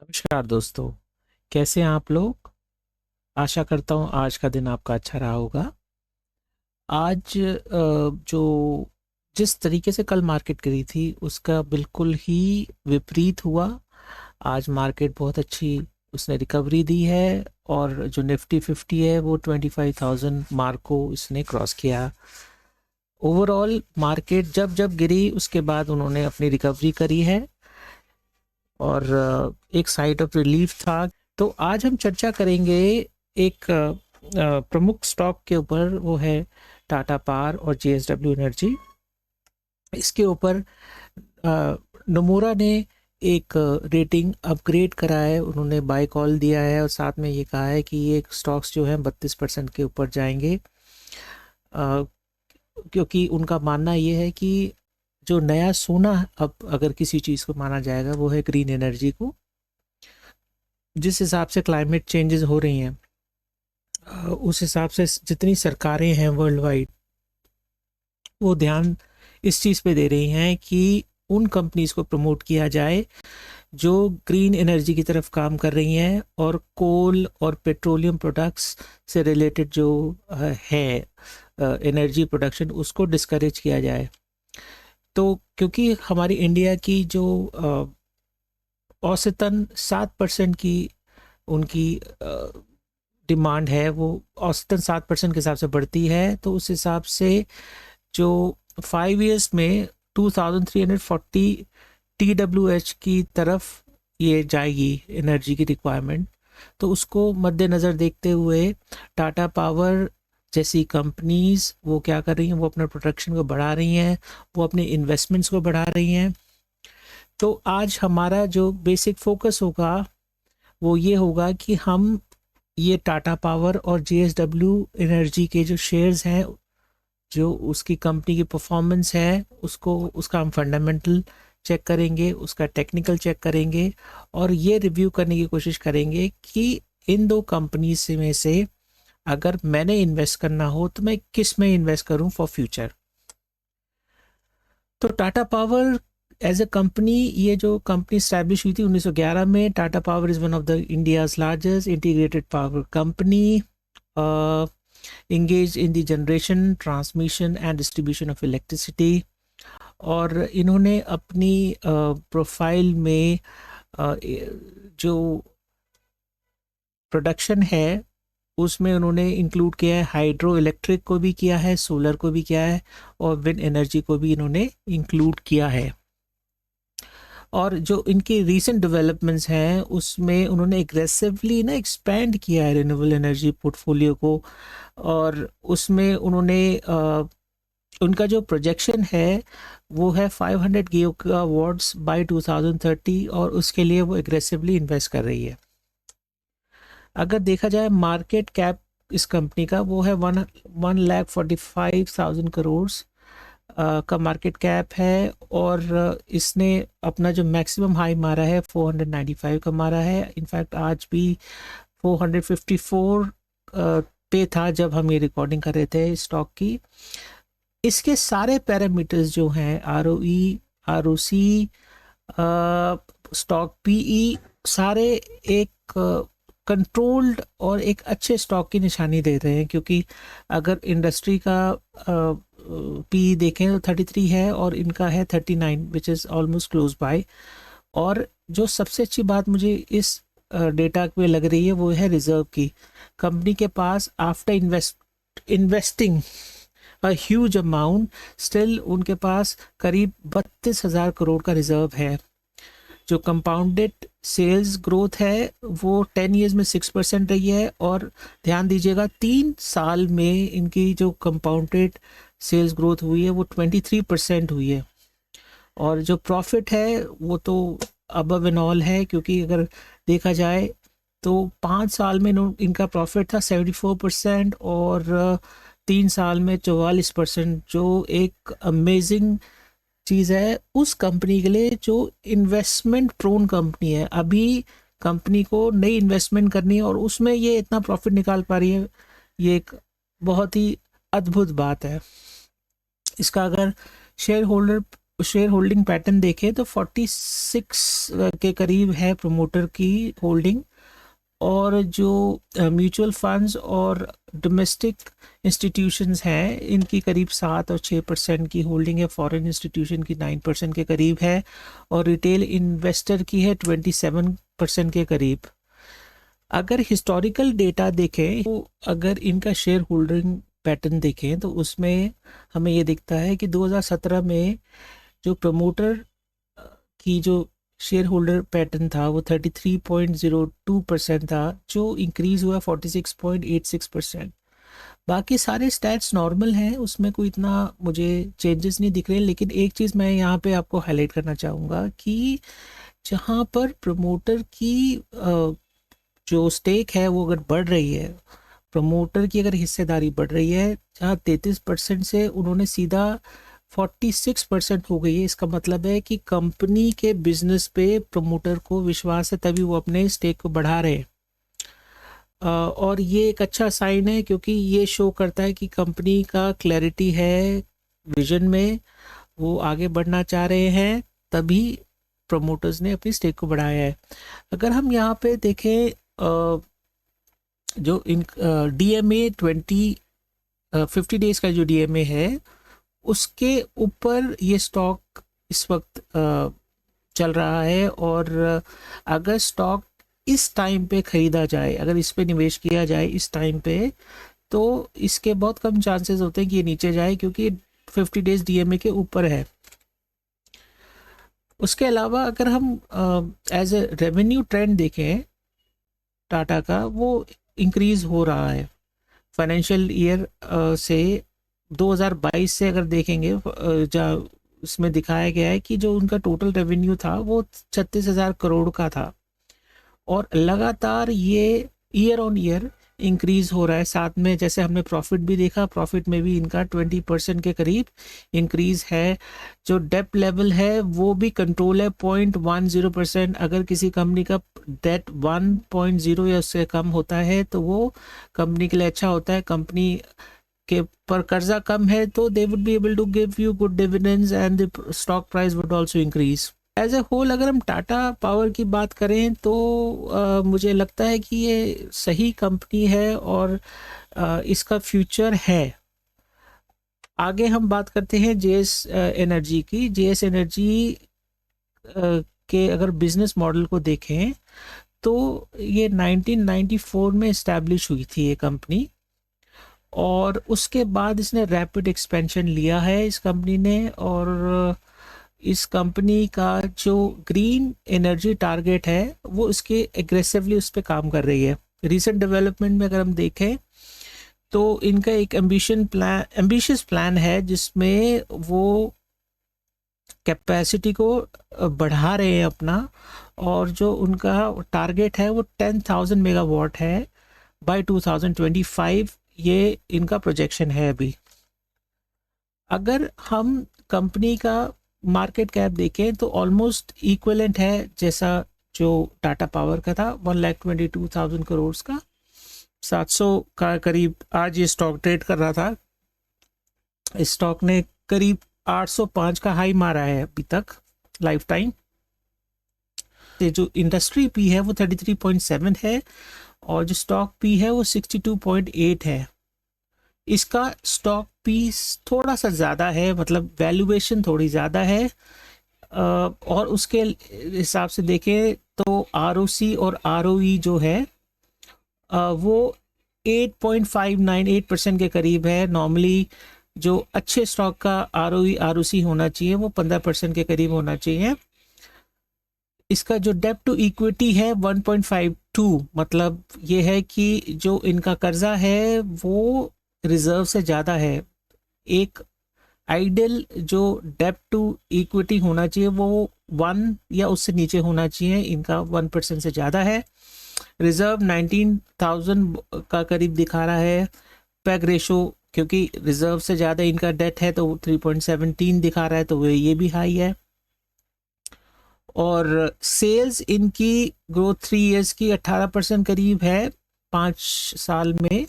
नमस्कार दोस्तों। कैसे हैं आप लोग? आशा करता हूँ आज का दिन आपका अच्छा रहा होगा। आज जो जिस तरीके से कल मार्केट गिरी थी उसका बिल्कुल ही विपरीत हुआ। आज मार्केट बहुत अच्छी उसने रिकवरी दी है और जो निफ्टी 50 है वो 25,000 मार्क को इसने क्रॉस किया। ओवरऑल मार्केट जब जब गिरी उसके बाद उन्होंने अपनी रिकवरी करी है और एक साइड ऑफ रिलीफ था। तो आज हम चर्चा करेंगे एक प्रमुख स्टॉक के ऊपर, वो है टाटा पावर और जेएसडब्ल्यू एनर्जी। इसके ऊपर नोमुरा ने एक रेटिंग अपग्रेड करा है, उन्होंने बाय कॉल दिया है और साथ में ये कहा है कि ये स्टॉक्स जो हैं 32% के ऊपर जाएंगे, क्योंकि उनका मानना ये है कि जो नया सोना अब अगर किसी चीज़ को माना जाएगा वो है ग्रीन एनर्जी को। जिस हिसाब से क्लाइमेट चेंजेस हो रही हैं उस हिसाब से जितनी सरकारें हैं वर्ल्ड वाइड वो ध्यान इस चीज़ पे दे रही हैं कि उन कंपनीज को प्रमोट किया जाए जो ग्रीन एनर्जी की तरफ काम कर रही हैं और कोल और पेट्रोलियम प्रोडक्ट्स से रिलेटेड जो है एनर्जी प्रोडक्शन, उसको डिस्करेज किया जाए। तो क्योंकि हमारी इंडिया की जो औसतन 7% की उनकी डिमांड है, वो औसतन 7% के हिसाब से बढ़ती है, तो उस हिसाब से जो 5 ईयर्स में 2340 TWH की तरफ ये जाएगी एनर्जी की रिक्वायरमेंट। तो उसको मद्देनज़र देखते हुए टाटा पावर जैसी कंपनीज वो क्या कर रही हैं, वो अपने प्रोडक्शन को बढ़ा रही हैं, वो अपने इन्वेस्टमेंट्स को बढ़ा रही हैं। तो आज हमारा जो बेसिक फोकस होगा वो ये होगा कि हम ये टाटा पावर और जेएसडब्ल्यू एनर्जी के जो शेयर्स हैं, जो उसकी कंपनी की परफॉर्मेंस है, उसको उसका हम फंडामेंटल चेक करेंगे, उसका टेक्निकल चेक करेंगे और ये रिव्यू करने की कोशिश करेंगे कि इन दो कंपनीज में से अगर मैंने इन्वेस्ट करना हो तो मैं किस में इन्वेस्ट करूं फॉर फ्यूचर। तो Tata Power as a company, ये जो कंपनी स्टैब्लिश हुई थी 1911 में। Tata Power is one of the India's largest integrated power company engaged in the generation, transmission and distribution of electricity। और इन्होंने अपनी प्रोफाइल में जो प्रोडक्शन है उसमें उन्होंने इंक्लूड किया है हाइड्रो इलेक्ट्रिक को भी किया है, सोलर को भी किया है और विंड एनर्जी को भी इन्होंने इंक्लूड किया है। और जो इनकी रीसेंट डेवलपमेंट्स हैं उसमें उन्होंने एग्रेसिवली ना एक्सपैंड किया है रिन्यूएबल एनर्जी पोर्टफोलियो को। और उसमें उन्होंने उनका जो प्रोजेक्शन है वो है 500 गीगावाट्स बाय 2030 और उसके लिए वो एग्रेसिवली इन्वेस्ट कर रही है। अगर देखा जाए मार्केट कैप इस कंपनी का, वो है 1,45,000 करोड़ का मार्केट कैप है। और इसने अपना जो मैक्सिमम हाई मारा है 495 का मारा है। इनफैक्ट आज भी 454 पे था जब हम ये रिकॉर्डिंग कर रहे थे स्टॉक की। इसके सारे पैरामीटर्स जो हैं, ROE, ROC, स्टॉक PE, सारे एक कंट्रोल्ड और एक अच्छे स्टॉक की निशानी दे रहे हैं। क्योंकि अगर इंडस्ट्री का PE देखें तो 33 है और इनका है 39, which is almost close by. और जो सबसे अच्छी बात मुझे इस डेटा में लग रही है वो है रिजर्व की। कंपनी के पास after investing a huge amount, still उनके पास करीब 32,000 करोड़ का रिजर्व है। जो कंपाउंडेड सेल्स ग्रोथ है वो 10 ईयर्स में 6% रही है। और ध्यान दीजिएगा 3 साल में इनकी जो कंपाउंडेड सेल्स ग्रोथ हुई है वो 23% हुई है। और जो प्रॉफिट है वो तो अबव एंड ऑल है, क्योंकि अगर देखा जाए तो 5 साल में इनका प्रॉफिट था 74% और 3 साल में 44%, जो एक अमेजिंग चीज़ है उस कंपनी के लिए जो इन्वेस्टमेंट प्रोन कंपनी है। अभी कंपनी को नई इन्वेस्टमेंट करनी है और उसमें ये इतना प्रॉफिट निकाल पा रही है, ये एक बहुत ही अद्भुत बात है। इसका अगर शेयर होल्डिंग पैटर्न देखें तो 46 के करीब है प्रमोटर की होल्डिंग, और जो म्यूचुअल फंड्स और डोमेस्टिक इंस्टीट्यूशंस हैं इनकी करीब 7 और 6% की होल्डिंग है। फॉरेन इंस्टीट्यूशन की 9% के करीब है, और रिटेल इन्वेस्टर की है 27% के करीब। अगर हिस्टोरिकल डेटा देखें तो अगर इनका शेयर होल्डिंग पैटर्न देखें तो उसमें हमें ये दिखता है कि 2017 में जो प्रमोटर की जो शेयर होल्डर पैटर्न था वो 33.02% था, जो इंक्रीज हुआ 46.86%। बाकी सारे स्टैट्स नॉर्मल हैं, उसमें कोई इतना मुझे चेंजेस नहीं दिख रहे। लेकिन एक चीज़ मैं यहाँ पे आपको हाईलाइट करना चाहूँगा कि जहाँ पर प्रमोटर की जो स्टेक है वो अगर बढ़ रही है, प्रमोटर की अगर हिस्सेदारी बढ़ रही है, जहाँ 33% से उन्होंने सीधा 46% हो गई है, इसका मतलब है कि कंपनी के बिजनेस पे प्रमोटर को विश्वास है, तभी वो अपने स्टेक को बढ़ा रहे हैं। और ये एक अच्छा साइन है, क्योंकि ये शो करता है कि कंपनी का क्लैरिटी है विजन में, वो आगे बढ़ना चाह रहे हैं, तभी प्रमोटर्स ने अपनी स्टेक को बढ़ाया है। अगर हम यहाँ पे देखें जो इन DMA 50 डेज का जो DMA है उसके ऊपर ये स्टॉक इस वक्त चल रहा है, और अगर स्टॉक इस टाइम पे ख़रीदा जाए, अगर इस पे निवेश किया जाए इस टाइम पे, तो इसके बहुत कम चांसेस होते हैं कि ये नीचे जाए, क्योंकि 50 डेज DMA के ऊपर है। उसके अलावा अगर हम एज ए रेवेन्यू ट्रेंड देखें टाटा का, वो इंक्रीज़ हो रहा है फाइनेंशियल ईयर से 2022 से अगर देखेंगे, जहाँ इसमें दिखाया गया है कि जो उनका टोटल रेवेन्यू था वो 36,000 करोड़ का था, और लगातार ये ईयर ऑन ईयर इंक्रीज हो रहा है। साथ में जैसे हमने प्रॉफिट भी देखा, प्रॉफिट में भी इनका 20% के करीब इंक्रीज है। जो डेट लेवल है वो भी कंट्रोल है, 0.10%। अगर किसी कंपनी का डेट 1.0 या उससे कम होता है तो वो कंपनी के लिए अच्छा होता है। कंपनी के पर कर्जा कम है तो they would be able to give you good dividends and the stock price would also increase. As a whole अगर हम टाटा पावर की बात करें तो मुझे लगता है कि ये सही कंपनी है, और इसका फ्यूचर है। आगे हम बात करते हैं JS एनर्जी की। JS एनर्जी के अगर बिजनेस मॉडल को देखें तो ये 1994 में इस्टेब्लिश हुई थी ये कंपनी, और उसके बाद इसने रैपिड एक्सपेंशन लिया है इस कंपनी ने, और इस कंपनी का जो ग्रीन एनर्जी टारगेट है वो इसके एग्रेसिवली उस पर काम कर रही है। रीसेंट डेवलपमेंट में अगर हम देखें तो इनका एक एम्बिशियस प्लान है जिसमें वो कैपेसिटी को बढ़ा रहे हैं अपना, और जो उनका टारगेट है वो 10,000 मेगावाट है बाय 2025, ये इनका प्रोजेक्शन है अभी। अगर हम कंपनी का मार्केट कैप देखें तो ऑलमोस्ट इक्विवेलेंट है जैसा जो टाटा पावर का था, 1,22,000 करोड़ का, 700 का करीब आज ये स्टॉक ट्रेड कर रहा था। इस स्टॉक ने करीब 805 का हाई मारा है अभी तक लाइफ टाइम। जो इंडस्ट्री पी है वो 33.7 है, और जो स्टॉक पी है वो 62.8 है। इसका स्टॉक पीस थोड़ा सा ज़्यादा है, मतलब वैल्यूएशन थोड़ी ज़्यादा है, और उसके हिसाब से देखें तो ROC और ROE जो है वो 8.598% के करीब है। नॉर्मली जो अच्छे स्टॉक का ROE ROC होना चाहिए वो 15% के करीब होना चाहिए। इसका जो डेब्ट टू इक्विटी है 1.52, मतलब ये है कि जो इनका कर्जा है वो रिजर्व से ज़्यादा है। एक आइडियल जो डेब्ट टू इक्विटी होना चाहिए वो 1 या उससे नीचे होना चाहिए, इनका 1% से ज़्यादा है। रिजर्व 19,000 का करीब दिखा रहा है। पैग रेशो क्योंकि रिजर्व से ज़्यादा इनका डेट है तो 3.17 दिखा रहा है, तो ये भी हाई है। और सेल्स इनकी ग्रोथ 3 इयर्स की 18% करीब है, 5 साल में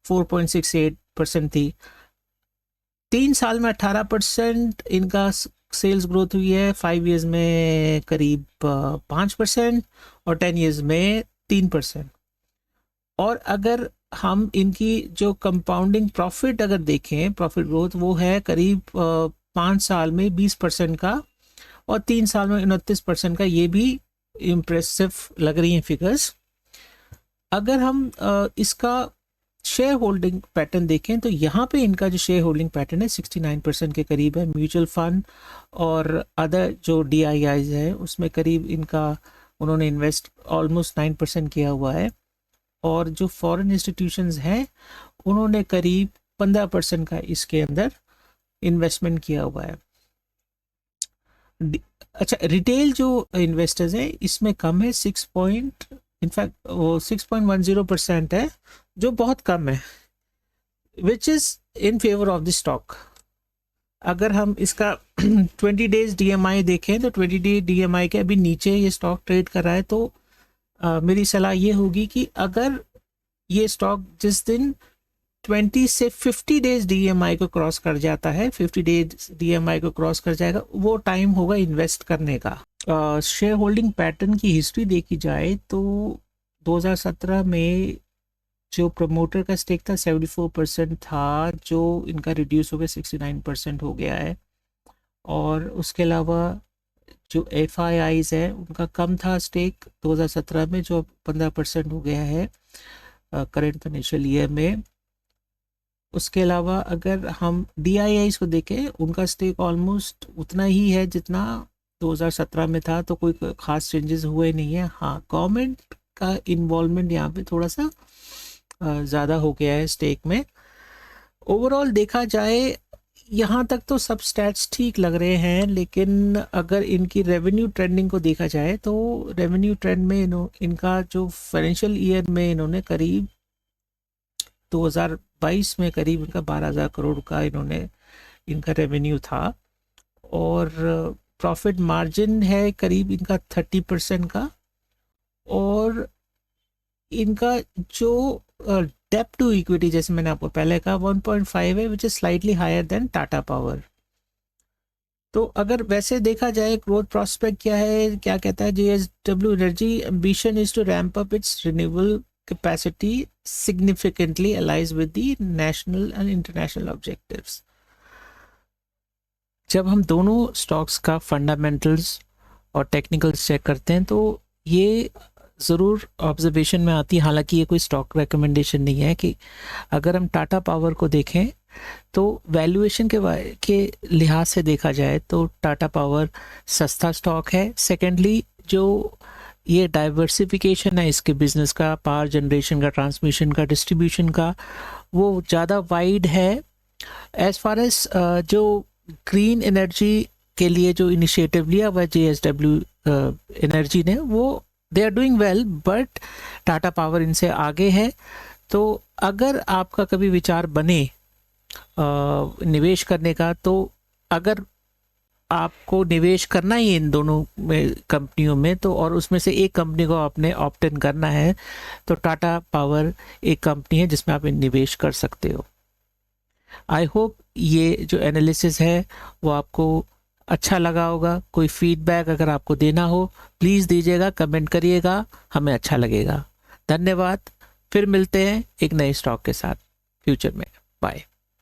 4.68% थी। 3 साल में 18% इनका सेल्स ग्रोथ हुई है 5 ईयर्स में करीब 5% और 10 ईयर्स में 3%। और अगर हम इनकी जो कंपाउंडिंग प्रॉफिट अगर देखें, प्रॉफिट ग्रोथ, वो है करीब 5 साल में 20% का और 3 साल में 29% का। ये भी इम्प्रेसिव लग रही हैं फिगर्स। अगर हम इसका शेयर होल्डिंग पैटर्न देखें तो यहाँ पे इनका जो शेयर होल्डिंग पैटर्न है 69% के करीब है। म्यूचुअल फंड और अदर जो DIIs है उसमें करीब इनका उन्होंने इन्वेस्ट ऑलमोस्ट 9% किया हुआ है। और जो फॉरेन इंस्टीट्यूशंस हैं उन्होंने करीब 15% का इसके अंदर इन्वेस्टमेंट किया हुआ है। अच्छा, रिटेल जो इन्वेस्टर्स हैं इसमें कम है, 6.10% है, जो बहुत कम है, which is in favour of the stock. अगर हम इसका 20 डेज DMI देखें तो 20 डे DMI के अभी नीचे ये स्टॉक ट्रेड कर रहा है। तो मेरी सलाह ये होगी कि अगर ये स्टॉक जिस दिन 20 से 50 डेज DMI को क्रॉस कर जाता है, 50 डेज DMI को क्रॉस कर जाएगा, वो टाइम होगा इन्वेस्ट करने का। शेयर होल्डिंग पैटर्न की हिस्ट्री देखी जाए तो 2017 में जो प्रमोटर का स्टेक था 74% था, जो इनका रिड्यूस हो गया 69% हो गया है। और उसके अलावा जो FIIs है उनका कम था स्टेक 2017 में, जो 15% हो गया है करेंट फाइनेंशियल ईयर में। उसके अलावा अगर हम DIIs को देखें, उनका स्टेक ऑलमोस्ट उतना ही है जितना 2017 में था, तो कोई खास चेंजेस हुए नहीं है। हाँ, गवर्नमेंट का इन्वॉल्वमेंट यहाँ पे थोड़ा सा ज़्यादा हो गया है स्टेक में। ओवरऑल देखा जाए यहाँ तक तो सब स्टैट्स ठीक लग रहे हैं, लेकिन अगर इनकी रेवेन्यू ट्रेंडिंग को देखा जाए तो रेवेन्यू ट्रेंड में इनका जो फाइनेंशियल ईयर में इन्होंने करीब 2022 में करीब इनका 12,000 करोड़ का इनका रेवेन्यू था। और प्रॉफिट मार्जिन है करीब इनका 30% का। और इनका जो डेप्ट टू इक्विटी, जैसे मैंने आपको पहले कहा, 1.5 है, which is slightly higher than Tata Power. तो अगर वैसे देखा जाए ग्रोथ प्रोस्पेक्ट क्या है, क्या कहता है JSW energy, ambition is to ramp up its renewable capacity significantly aligns with the national and international objectives. जब हम दोनों स्टॉक्स का फंडामेंटल्स और टेक्निकल्स चेक करते हैं तो ये ज़रूर ऑब्जर्वेशन में आती है, हालांकि ये कोई स्टॉक रिकमेंडेशन नहीं है, कि अगर हम टाटा पावर को देखें तो वैल्यूएशन के लिहाज से देखा जाए तो टाटा पावर सस्ता स्टॉक है। सेकेंडली, जो ये डाइवर्सिफिकेशन है इसके बिजनेस का, पावर जनरेशन का, ट्रांसमिशन का, डिस्ट्रीब्यूशन का, वो ज़्यादा वाइड है। एज फार एज जो ग्रीन एनर्जी के लिए जो इनिशिएटिव लिया हुआ JSW एनर्जी ने, वो they are doing well, but Tata Power इनसे आगे है। तो अगर आपका कभी विचार बने निवेश करने का, तो अगर आपको निवेश करना ही इन दोनों में कंपनियों में, तो और उसमें से एक कंपनी को आपने ऑप्ट इन करना है, तो टाटा पावर एक कंपनी है जिसमें आप निवेश कर सकते हो। आई होप ये जो एनालिसिस है वो आपको अच्छा लगा होगा। कोई फीडबैक अगर आपको देना हो प्लीज़ दीजिएगा, कमेंट करिएगा, हमें अच्छा लगेगा। धन्यवाद। फिर मिलते हैं एक नए स्टॉक के साथ फ्यूचर में। बाय।